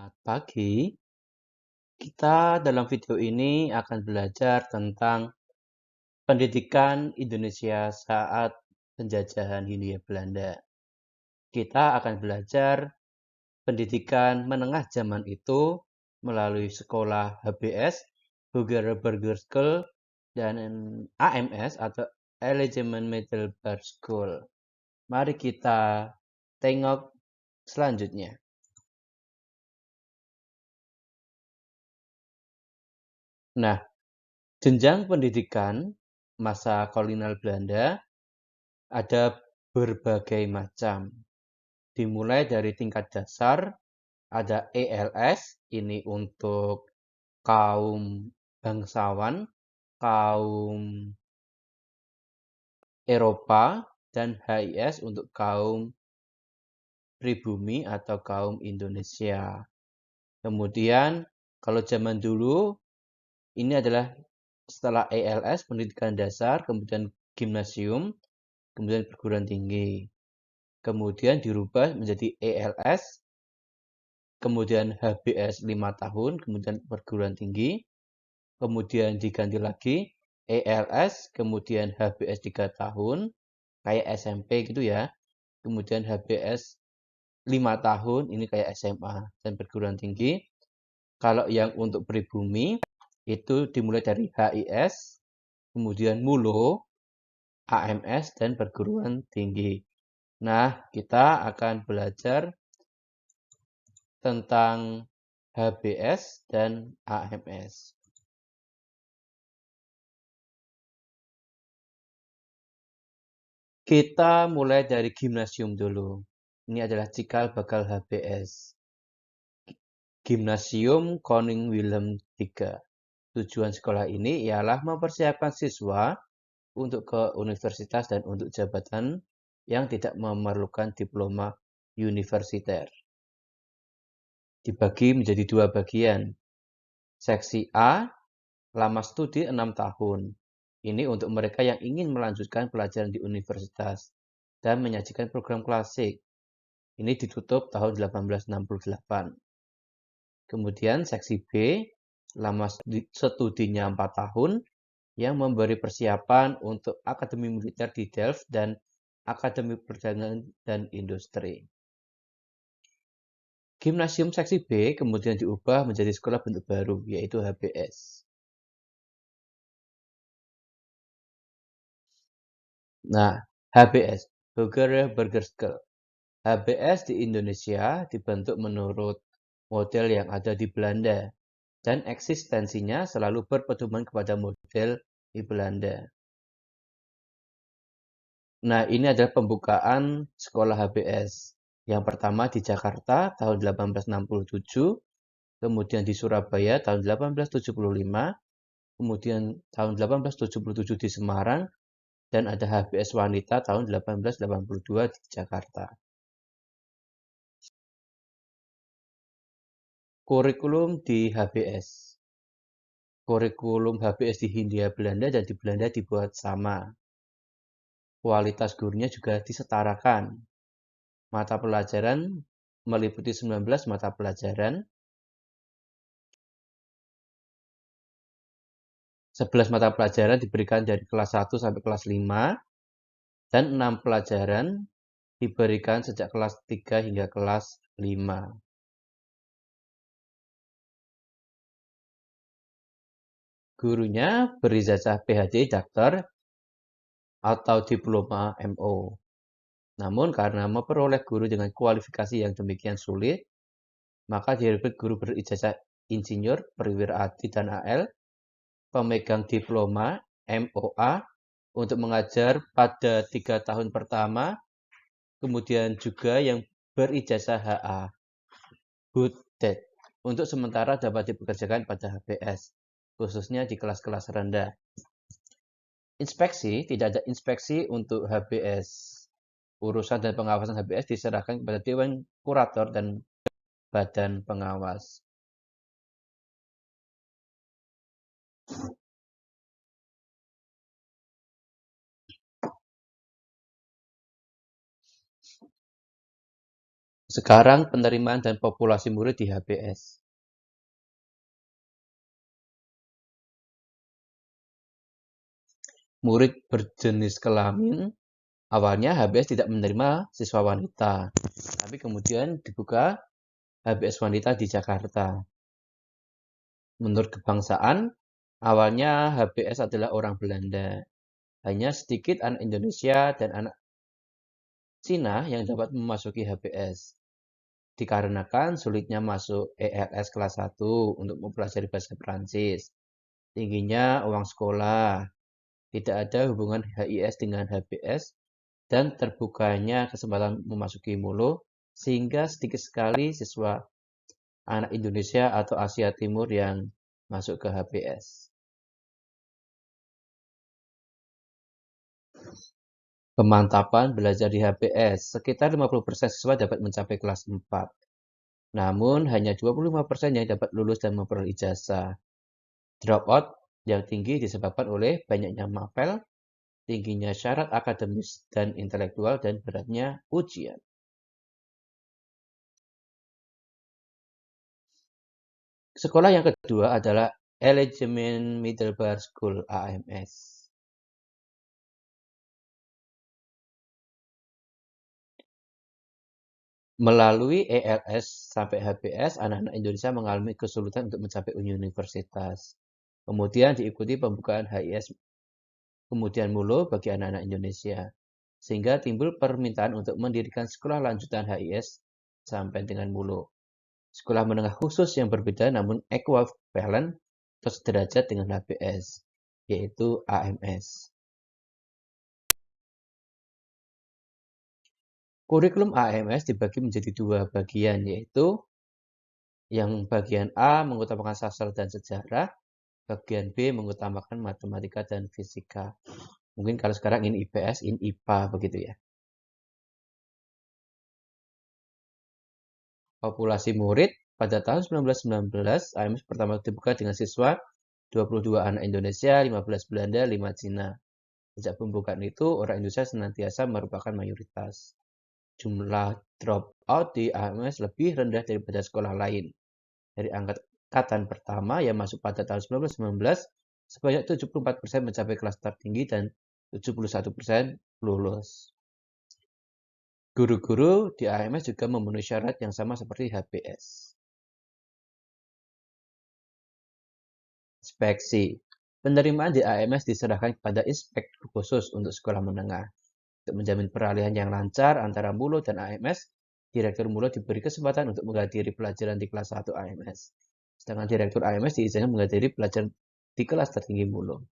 Selamat pagi. Kita dalam video ini akan belajar tentang pendidikan Indonesia saat penjajahan Hindia Belanda. Kita akan belajar pendidikan menengah zaman itu melalui sekolah HBS, Hoger Burger School, dan AMS atau Elementary Middle School. Mari kita tengok selanjutnya. Nah, jenjang pendidikan masa kolonial Belanda ada berbagai macam. Dimulai dari tingkat dasar, ada ELS, ini untuk kaum bangsawan, kaum Eropa, dan HIS untuk kaum pribumi atau kaum Indonesia. Kemudian, kalau zaman dulu, ini adalah setelah ELS, pendidikan dasar, kemudian gimnasium, kemudian perguruan tinggi. Kemudian dirubah menjadi ELS, kemudian HBS 5 tahun, kemudian perguruan tinggi, kemudian diganti lagi ELS, kemudian HBS 3 tahun, kayak SMP gitu ya, kemudian HBS 5 tahun, ini kayak SMA, dan perguruan tinggi. Kalau yang untuk pribumi, itu dimulai dari HIS, kemudian MULO, AMS, dan perguruan tinggi. Nah, kita akan belajar tentang HBS dan AMS. Kita mulai dari gimnasium dulu. Ini adalah cikal bakal HBS. Gimnasium Koning Willem III. Tujuan sekolah ini ialah mempersiapkan siswa untuk ke universitas dan untuk jabatan yang tidak memerlukan diploma universiter. Dibagi menjadi dua bagian. Seksi A, lama studi 6 tahun. Ini untuk mereka yang ingin melanjutkan pelajaran di universitas dan menyajikan program klasik. Ini ditutup tahun 1868. Kemudian seksi B, lama studinya 4 tahun, yang memberi persiapan untuk Akademi Militer di Delft dan Akademi Perdagangan dan Industri. Gimnasium seksi B kemudian diubah menjadi sekolah bentuk baru, yaitu HBS. Nah, HBS, Hoger Burger School. HBS di Indonesia dibentuk menurut model yang ada di Belanda, dan eksistensinya selalu berpedoman kepada model di Belanda. Nah, ini adalah pembukaan sekolah HBS. Yang pertama di Jakarta tahun 1867, kemudian di Surabaya tahun 1875, kemudian tahun 1877 di Semarang, dan ada HBS Wanita tahun 1882 di Jakarta. Kurikulum di HBS. Kurikulum HBS di Hindia Belanda dan di Belanda dibuat sama. Kualitas gurunya juga disetarakan. Mata pelajaran meliputi 19 mata pelajaran, 11 mata pelajaran diberikan dari kelas 1 sampai kelas 5, dan 6 pelajaran diberikan sejak kelas 3 hingga kelas 5. Gurunya berijazah PhD Dokter atau Diploma MO. Namun karena memperoleh guru dengan kualifikasi yang demikian sulit, maka direkrut guru berijazah Insinyur, Perwira Adi dan AL, pemegang Diploma MOA untuk mengajar pada 3 tahun pertama, kemudian juga yang berijazah HA, Budet, untuk sementara dapat dipekerjakan pada HBS, khususnya di kelas-kelas rendah. Inspeksi, tidak ada inspeksi untuk HBS. Urusan dan pengawasan HBS diserahkan kepada Dewan Kurator dan Badan Pengawas. Sekarang penerimaan dan populasi murid di HBS. Murid berjenis kelamin, awalnya HBS tidak menerima siswa wanita, tapi kemudian dibuka HBS wanita di Jakarta. Menurut kebangsaan, awalnya HBS adalah orang Belanda. Hanya sedikit anak Indonesia dan anak Cina yang dapat memasuki HBS. Dikarenakan sulitnya masuk ELS kelas 1 untuk mempelajari bahasa Prancis, tingginya uang sekolah, tidak ada hubungan HIS dengan HBS, dan terbukanya kesempatan memasuki MULO, sehingga sedikit sekali siswa anak Indonesia atau Asia Timur yang masuk ke HBS. Pemantapan belajar di HBS, sekitar 50% siswa dapat mencapai kelas 4. Namun, hanya 25% yang dapat lulus dan memperoleh ijazah. Dropout yang tinggi disebabkan oleh banyaknya mapel, tingginya syarat akademis dan intelektual, dan beratnya ujian. Sekolah yang kedua adalah Allegemen Middelbaar School (AMS). Melalui ELS sampai HBS, anak-anak Indonesia mengalami kesulitan untuk mencapai universitas. Kemudian diikuti pembukaan HIS, kemudian MULO bagi anak-anak Indonesia. Sehingga timbul permintaan untuk mendirikan sekolah lanjutan HIS sampai dengan MULO. Sekolah menengah khusus yang berbeda namun ekuivalen atau sederajat dengan HBS, yaitu AMS. Kurikulum AMS dibagi menjadi dua bagian, yaitu yang bagian A mengutamakan sastra dan sejarah, bagian B mengutamakan matematika dan fisika. Mungkin kalau sekarang ini IPS, ini IPA, begitu ya. Populasi murid pada tahun 1919, AMS pertama dibuka dengan siswa 22 anak Indonesia, 15 Belanda, 5 Cina. Sejak pembukaan itu, orang Indonesia senantiasa merupakan mayoritas. Jumlah dropout di AMS lebih rendah daripada sekolah lain. Dari angkatan pertama yang masuk pada tahun 1919, sebanyak 74% mencapai kelas tertinggi dan 71% lulus. Guru-guru di AMS juga memenuhi syarat yang sama seperti HBS. Inspeksi. Penerimaan di AMS diserahkan kepada inspektur khusus untuk sekolah menengah. Untuk menjamin peralihan yang lancar antara MULO dan AMS, Direktur MULO diberi kesempatan untuk menghadiri pelajaran di kelas 1 AMS. Sedangkan Direktur AMS diizinkan menghadiri pelajaran di kelas tertinggi MULO.